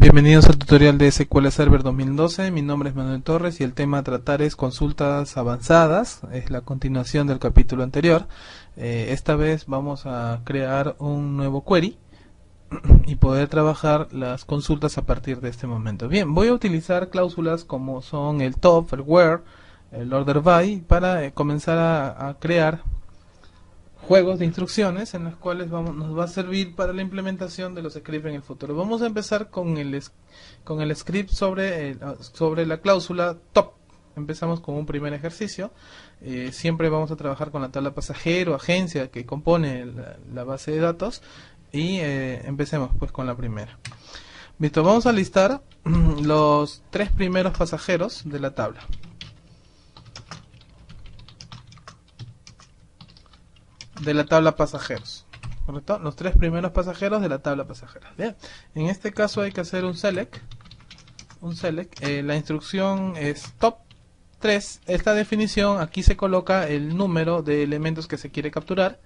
Bienvenidos al tutorial de SQL Server 2012. Mi nombre es Manuel Torres y el tema a tratar es consultas avanzadas. Es la continuación del capítulo anterior. Esta vez vamos a crear un nuevo query y poder trabajar las consultas a partir de este momento. Bien, voy a utilizar cláusulas como son el top, el where, el order by para comenzar a crear juegos de instrucciones en los cuales nos va a servir para la implementación de los scripts en el futuro. Vamos a empezar con el script sobre la cláusula top. Empezamos con un primer ejercicio. Siempre vamos a trabajar con la tabla pasajero, agencia que compone la base de datos. Y empecemos pues con la primera. Listo, vamos a listar los 3 primeros pasajeros de la tabla. De la tabla pasajeros, ¿correcto? Los 3 primeros pasajeros de la tabla pasajeros. Bien, en este caso hay que hacer un select. La instrucción es top 3. Esta definición, aquí se coloca el número de elementos que se quiere capturar.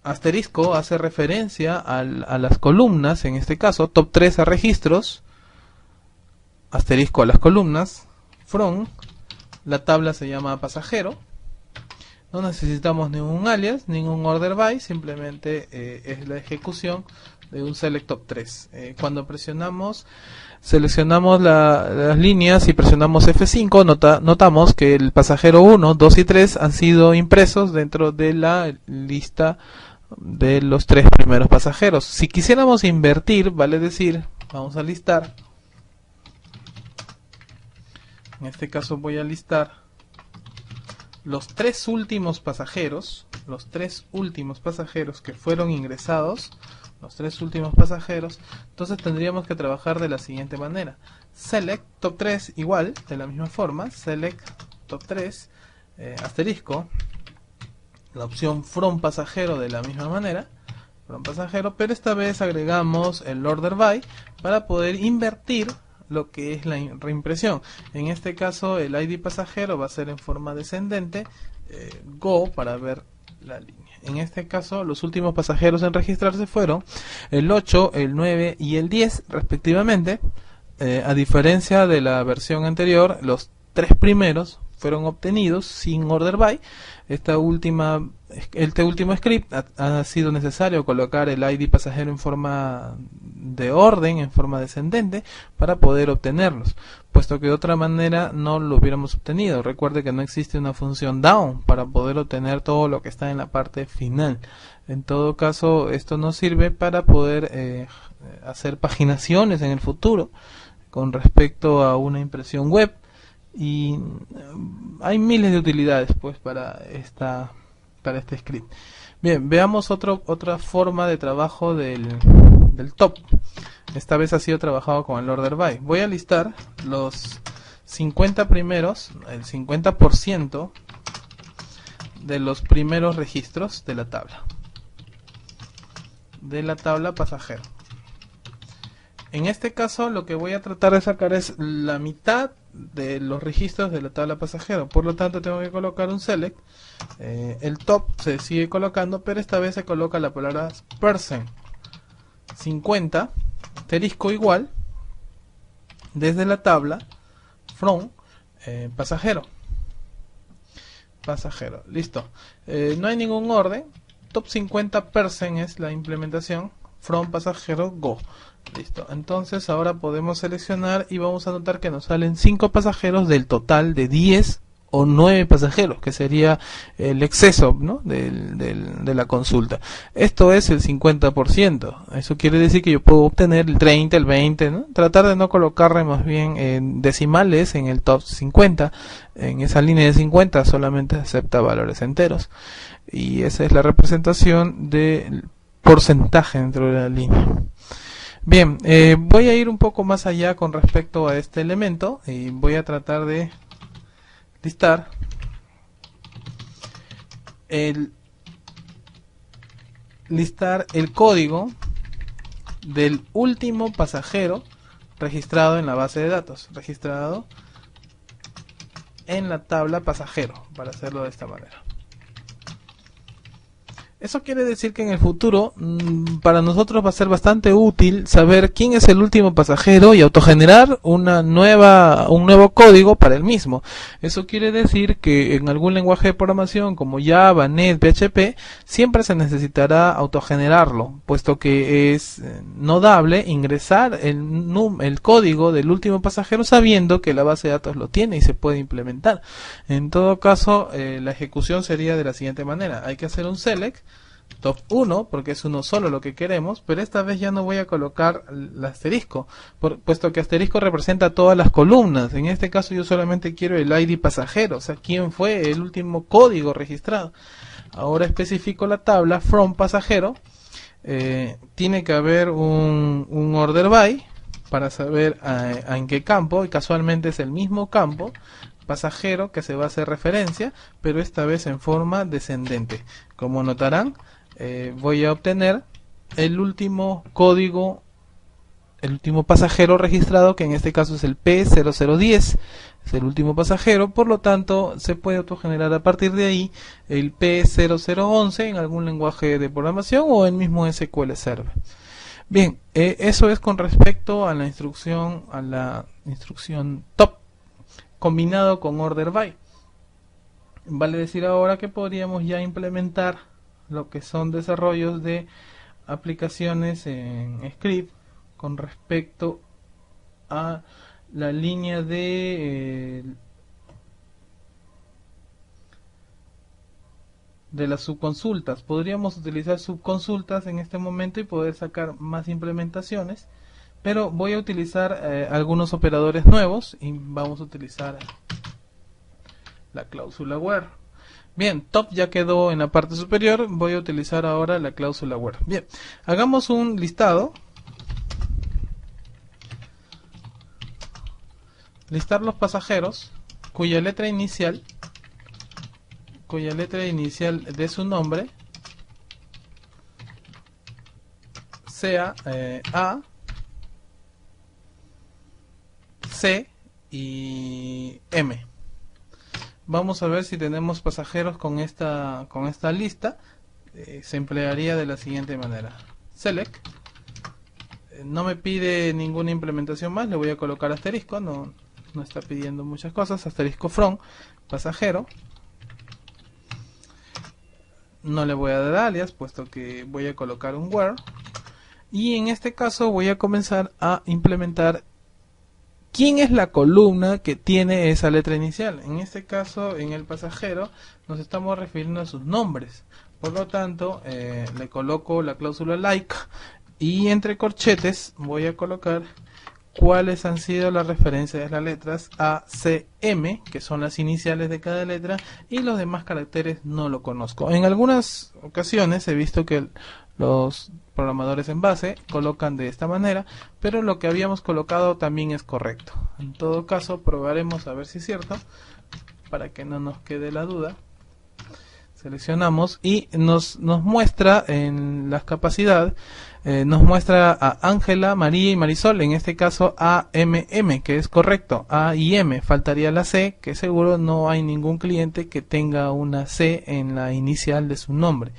Asterisco hace referencia a las columnas, en este caso top 3 a registros, asterisco a las columnas. From, la tabla se llama pasajero. No necesitamos ningún alias, ningún order by, simplemente es la ejecución de un select top 3. Cuando seleccionamos las líneas y presionamos F5, notamos que el pasajero 1, 2 y 3 han sido impresos dentro de la lista de los 3 primeros pasajeros. Si quisiéramos invertir, vale decir, vamos a listar. En este caso voy a listar los 3 últimos pasajeros, que fueron ingresados, los 3 últimos pasajeros. Entonces tendríamos que trabajar de la siguiente manera: select top 3 igual, de la misma forma, select top 3, asterisco, la opción from pasajero de la misma manera, from pasajero, pero esta vez agregamos el order by para poder invertir lo que es la reimpresión. En este caso el ID pasajero va a ser en forma descendente, go para ver la línea. En este caso los últimos pasajeros en registrarse fueron el 8, el 9 y el 10 respectivamente. A diferencia de la versión anterior, los 3 primeros fueron obtenidos sin order by. Este último script ha sido necesario colocar el ID pasajero en forma de orden, en forma descendente, para poder obtenerlos, puesto que de otra manera no lo hubiéramos obtenido. Recuerde que no existe una función down para poder obtener todo lo que está en la parte final. En todo caso, esto nos sirve para poder hacer paginaciones en el futuro con respecto a una impresión web. Y hay miles de utilidades pues para este script. Bien, veamos otra forma de trabajo del top. Esta vez ha sido trabajado con el order by. Voy a listar los 50 primeros, el 50% de los primeros registros de la tabla pasajero. En este caso lo que voy a tratar de sacar es la mitad de los registros de la tabla pasajero. Por lo tanto tengo que colocar un select. El top se sigue colocando, pero esta vez se coloca la palabra percent 50, asterisco igual, desde la tabla from pasajero. Listo. No hay ningún orden. Top 50 percent es la implementación. From pasajero go. Listo. Entonces ahora podemos seleccionar y vamos a notar que nos salen 5 pasajeros del total de 10 o 9 pasajeros, que sería el exceso, ¿no?, de la consulta. Esto es el 50%. Eso quiere decir que yo puedo obtener el 30, el 20, ¿no? Tratar de no colocarle más bien decimales en el top 50. En esa línea de 50 solamente acepta valores enteros. Y esa es la representación del porcentaje dentro de la línea. Bien, voy a ir un poco más allá con respecto a este elemento y voy a tratar de listar el código del último pasajero registrado en la base de datos, registrado en la tabla pasajero, para hacerlo de esta manera. Eso quiere decir que en el futuro para nosotros va a ser bastante útil saber quién es el último pasajero y autogenerar un nuevo código para el mismo. Eso quiere decir que en algún lenguaje de programación como Java, Net, PHP, siempre se necesitará autogenerarlo, puesto que es no dable ingresar el código del último pasajero sabiendo que la base de datos lo tiene y se puede implementar. En todo caso, la ejecución sería de la siguiente manera. Hay que hacer un select top 1, porque es uno solo lo que queremos, pero esta vez ya no voy a colocar el asterisco, puesto que asterisco representa todas las columnas. En este caso yo solamente quiero el ID pasajero, o sea, quién fue el último código registrado. Ahora especifico la tabla from pasajero. Tiene que haber un order by para saber en qué campo, y casualmente es el mismo campo pasajero que se va a hacer referencia, pero esta vez en forma descendente. Como notarán, voy a obtener el último código, el último pasajero registrado, que en este caso es el P0010, es el último pasajero, por lo tanto se puede autogenerar a partir de ahí el P0011 en algún lenguaje de programación o el mismo SQL Server. Bien, eso es con respecto a la instrucción top combinado con order by. Vale decir ahora que podríamos ya implementar lo que son desarrollos de aplicaciones en script con respecto a la línea de las subconsultas. Podríamos utilizar subconsultas en este momento y poder sacar más implementaciones, pero voy a utilizar algunos operadores nuevos y vamos a utilizar la cláusula where. Bien, top ya quedó en la parte superior, voy a utilizar ahora la cláusula where. Bien, hagamos un listado. Listar los pasajeros cuya letra inicial de su nombre sea A, C y M. Vamos a ver si tenemos pasajeros con esta lista. Se emplearía de la siguiente manera. Select. No me pide ninguna implementación más, le voy a colocar asterisco, no está pidiendo muchas cosas. Asterisco from, pasajero. No le voy a dar alias, puesto que voy a colocar un where. Y en este caso voy a comenzar a implementar quién es la columna que tiene esa letra inicial. En este caso, en el pasajero, nos estamos refiriendo a sus nombres. Por lo tanto, le coloco la cláusula like y entre corchetes voy a colocar cuáles han sido las referencias de las letras A, C, M, que son las iniciales de cada letra, y los demás caracteres no lo conozco. En algunas ocasiones he visto que los programadores en base colocan de esta manera, pero lo que habíamos colocado también es correcto. En todo caso, probaremos a ver si es cierto, para que no nos quede la duda. Seleccionamos y nos muestra en las capacidades, nos muestra a Ángela, María y Marisol, en este caso A, M, M, que es correcto, A y M, faltaría la C, que seguro no hay ningún cliente que tenga una C en la inicial de su nombre.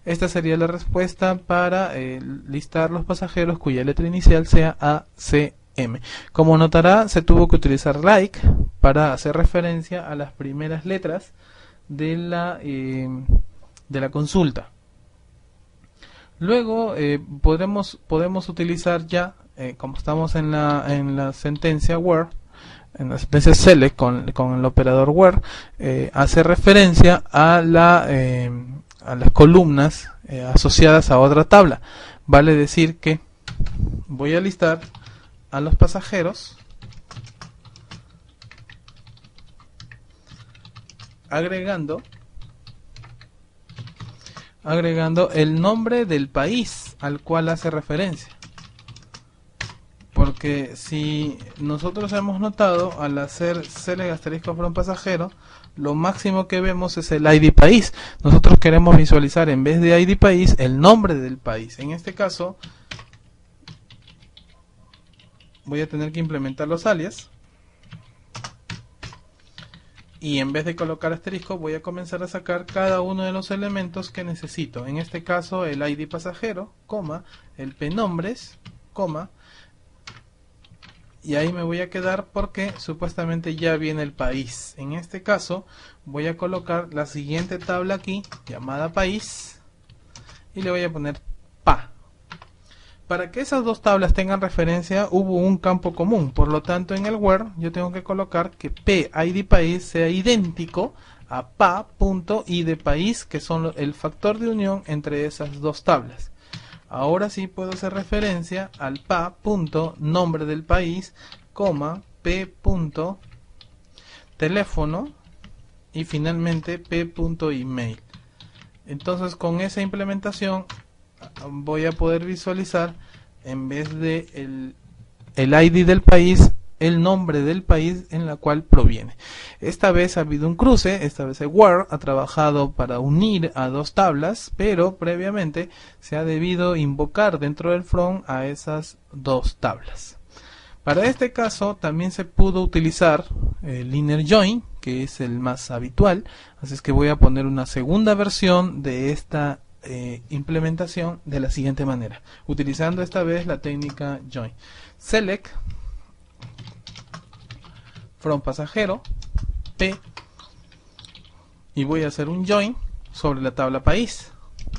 Esta sería la respuesta para listar los pasajeros cuya letra inicial sea A, C, M. Como notará, se tuvo que utilizar like para hacer referencia a las primeras letras de la consulta. Luego podemos utilizar ya, como estamos en la sentencia where, en la sentencia select con el operador where, hacer referencia a las columnas asociadas a otra tabla. Vale decir que voy a listar a los pasajeros agregando el nombre del país al cual hace referencia, porque si nosotros hemos notado, al hacer select asterisco from pasajero, lo máximo que vemos es el ID país. Nosotros queremos visualizar en vez de ID país el nombre del país. En este caso voy a tener que implementar los alias y en vez de colocar asterisco voy a comenzar a sacar cada uno de los elementos que necesito. En este caso el ID pasajero, coma, el pnombres, coma, y ahí me voy a quedar porque supuestamente ya viene el país. En este caso voy a colocar la siguiente tabla aquí, llamada país, y le voy a poner pa. Para que esas dos tablas tengan referencia hubo un campo común, por lo tanto en el where yo tengo que colocar que p_id país sea idéntico a pa.id país, que son el factor de unión entre esas dos tablas. Ahora sí puedo hacer referencia al pa.nombre del país, p.teléfono y finalmente p.email. Entonces con esa implementación voy a poder visualizar, en vez de el ID del país, el nombre del país en la cual proviene. Esta vez ha habido un cruce, esta vez el where ha trabajado para unir a dos tablas, pero previamente se ha debido invocar dentro del from a esas dos tablas. Para este caso también se pudo utilizar el inner join, que es el más habitual, así es que voy a poner una segunda versión de esta implementación de la siguiente manera, utilizando esta vez la técnica join. Select from pasajero p, y voy a hacer un join sobre la tabla país.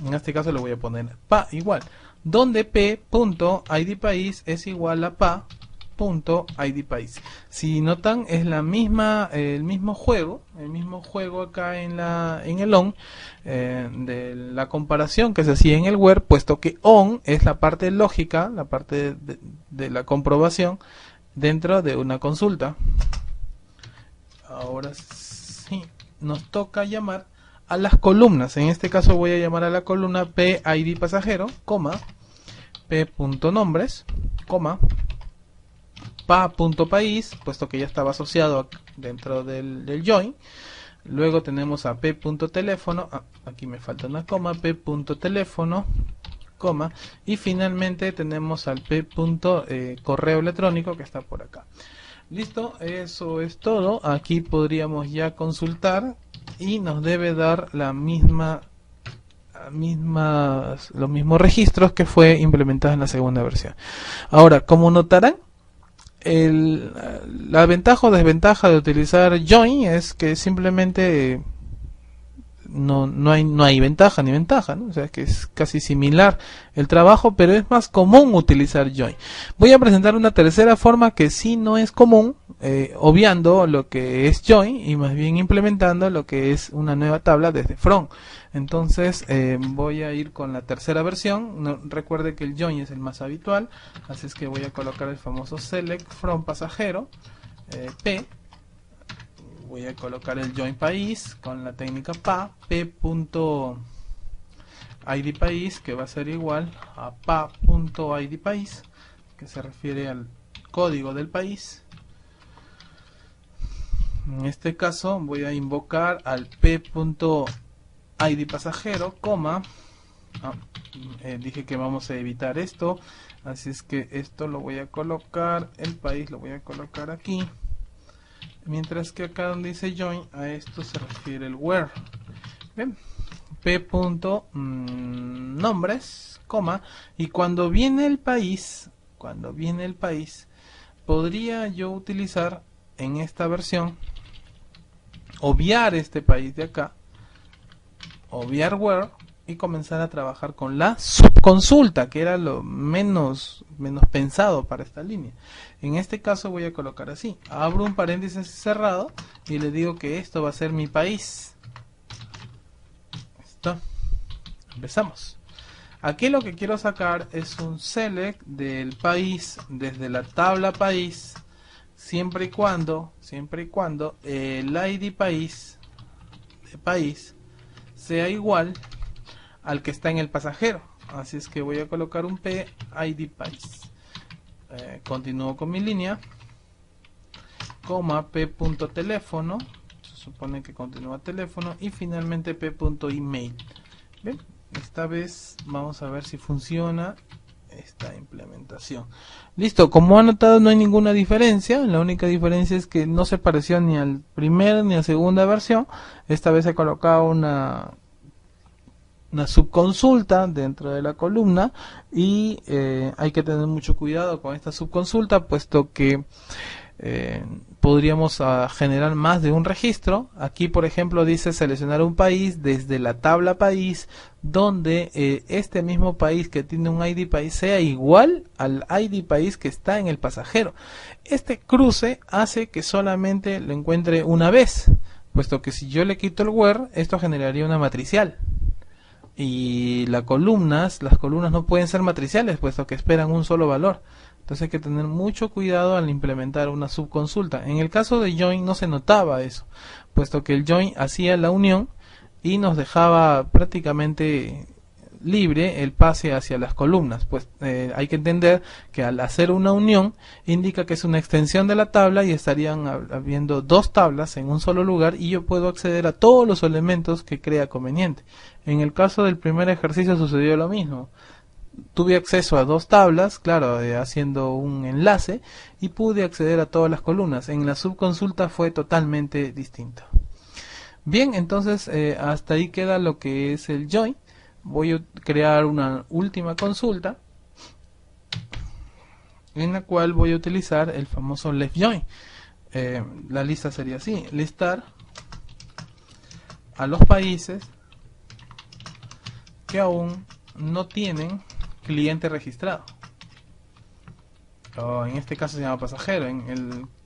En este caso le voy a poner pa igual, donde p.id país es igual a pa.id país. Si notan, es la misma, el mismo juego acá en el on, de la comparación que se hacía en el where, puesto que on es la parte lógica, la parte de la comprobación dentro de una consulta. Ahora sí, nos toca llamar a las columnas. En este caso voy a llamar a la columna p_id pasajero, coma, p.nombres, coma, pa.país, puesto que ya estaba asociado dentro del join. Luego tenemos a p.teléfono, aquí me falta una coma, p.teléfono, coma, y finalmente tenemos al p.correo electrónico que está por acá. Listo, eso es todo. Aquí podríamos ya consultar y nos debe dar los mismos registros que fue implementada en la segunda versión. Ahora, como notarán, la ventaja o desventaja de utilizar join es que simplemente no hay ventaja ni ventaja, ¿no? O sea, que es casi similar el trabajo, pero es más común utilizar join. Voy a presentar una tercera forma que sí no es común, obviando lo que es join y más bien implementando lo que es una nueva tabla desde from. Entonces voy a ir con la tercera versión. Recuerde que el join es el más habitual, así es que voy a colocar el famoso select from pasajero p. Voy a colocar el join país con la técnica pa, p.id país, que va a ser igual a pa.id país, que se refiere al código del país. En este caso voy a invocar al p.id pasajero, coma, dije que vamos a evitar esto, así es que esto lo voy a colocar, el país lo voy a colocar aquí. Mientras que acá donde dice join, a esto se refiere el where. Bien, p.nombres, coma, y cuando viene el país, podría yo utilizar en esta versión, obviar este país de acá, obviar where, y comenzar a trabajar con la subconsulta, que era lo menos pensado para esta línea. En este caso voy a colocar así, abro un paréntesis cerrado y le digo que esto va a ser mi país. Listo. Empezamos. Aquí lo que quiero sacar es un select del país desde la tabla país, siempre y cuando el ID país de país sea igual al que está en el pasajero. Así es que voy a colocar un p_id país. Continúo con mi línea, coma, p.teléfono, se supone que continúa teléfono, y finalmente p.email. Bien, esta vez vamos a ver si funciona esta implementación. Listo, como han notado no hay ninguna diferencia, la única diferencia es que no se pareció ni al primer ni a segunda versión. Esta vez he colocado una subconsulta dentro de la columna y hay que tener mucho cuidado con esta subconsulta, puesto que podríamos generar más de un registro. Aquí por ejemplo dice seleccionar un país desde la tabla país, donde este mismo país que tiene un ID país sea igual al ID país que está en el pasajero. Este cruce hace que solamente lo encuentre una vez, puesto que si yo le quito el where, esto generaría una matricial. Y las columnas no pueden ser matriciales, puesto que esperan un solo valor. Entonces hay que tener mucho cuidado al implementar una subconsulta. En el caso de join no se notaba eso, puesto que el join hacía la unión y nos dejaba prácticamente libre el pase hacia las columnas. Pues hay que entender que al hacer una unión indica que es una extensión de la tabla y estarían habiendo dos tablas en un solo lugar y yo puedo acceder a todos los elementos que crea conveniente. En el caso del primer ejercicio sucedió lo mismo. Tuve acceso a dos tablas, claro, haciendo un enlace, y pude acceder a todas las columnas. En la subconsulta fue totalmente distinto. Bien, entonces hasta ahí queda lo que es el join. Voy a crear una última consulta en la cual voy a utilizar el famoso left join. La lista sería así: listar a los países que aún no tienen cliente registrado, o en este caso se llama pasajero,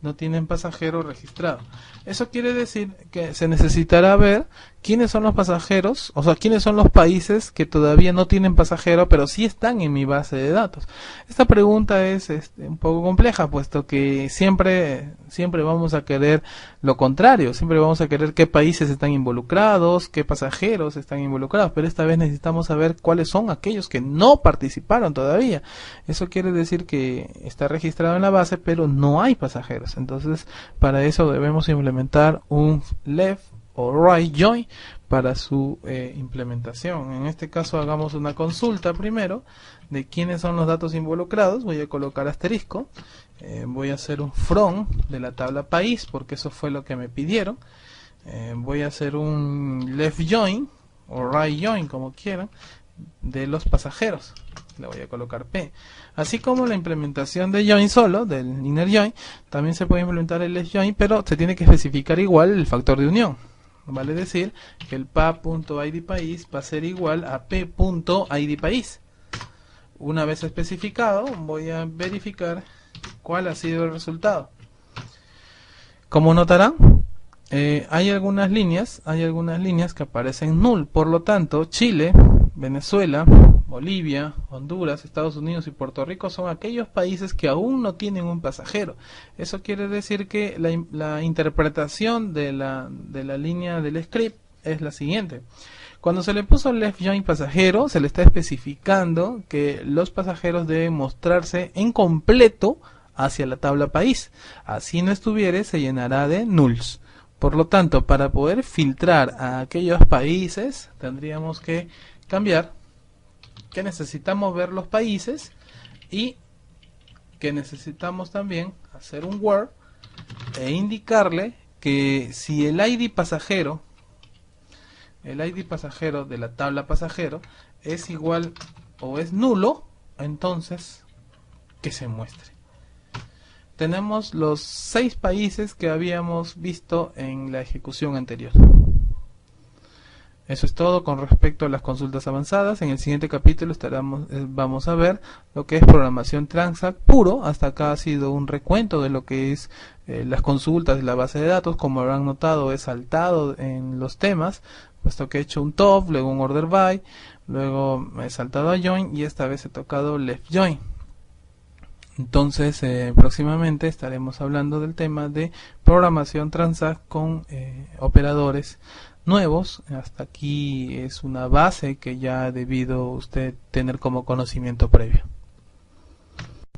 no tienen pasajero registrado. Eso quiere decir que se necesitará ver quiénes son los pasajeros, o sea, quiénes son los países que todavía no tienen pasajero, pero sí están en mi base de datos. Esta pregunta es un poco compleja, puesto que siempre vamos a querer lo contrario, siempre vamos a querer qué países están involucrados, qué pasajeros están involucrados, pero esta vez necesitamos saber cuáles son aquellos que no participaron todavía. Eso quiere decir que está registrado en la base, pero no hay pasajeros. Entonces, para eso debemos implementar un left o right join para su implementación. En este caso hagamos una consulta primero de quiénes son los datos involucrados. Voy a colocar asterisco, voy a hacer un from de la tabla país porque eso fue lo que me pidieron. Voy a hacer un left join o right join, como quieran, de los pasajeros. Le voy a colocar P. Así como la implementación de join solo, del inner join, también se puede implementar el left join, pero se tiene que especificar igual el factor de unión. Vale decir que el pa.idPaís va a ser igual a p.idPaís. Una vez especificado, voy a verificar cuál ha sido el resultado. Como notarán, hay algunas líneas que aparecen null. Por lo tanto, Chile, Venezuela, Bolivia, Honduras, Estados Unidos y Puerto Rico son aquellos países que aún no tienen un pasajero. Eso quiere decir que la interpretación de la línea del script es la siguiente. Cuando se le puso left join pasajero, se le está especificando que los pasajeros deben mostrarse en completo hacia la tabla país. Así no estuviere, se llenará de nulls. Por lo tanto, para poder filtrar a aquellos países, tendríamos que cambiar que necesitamos ver los países y que necesitamos también hacer un where e indicarle que si el ID pasajero de la tabla pasajero es igual o es nulo, entonces que se muestre. Tenemos los 6 países que habíamos visto en la ejecución anterior. Eso es todo con respecto a las consultas avanzadas. En el siguiente capítulo vamos a ver lo que es programación Transact puro. Hasta acá ha sido un recuento de lo que es las consultas de la base de datos. Como habrán notado, he saltado en los temas, puesto que he hecho un top, luego un order by, luego me he saltado a join y esta vez he tocado left join. Entonces, próximamente estaremos hablando del tema de programación Transact con operadores nuevos. Hasta aquí es una base que ya ha debido usted tener como conocimiento previo.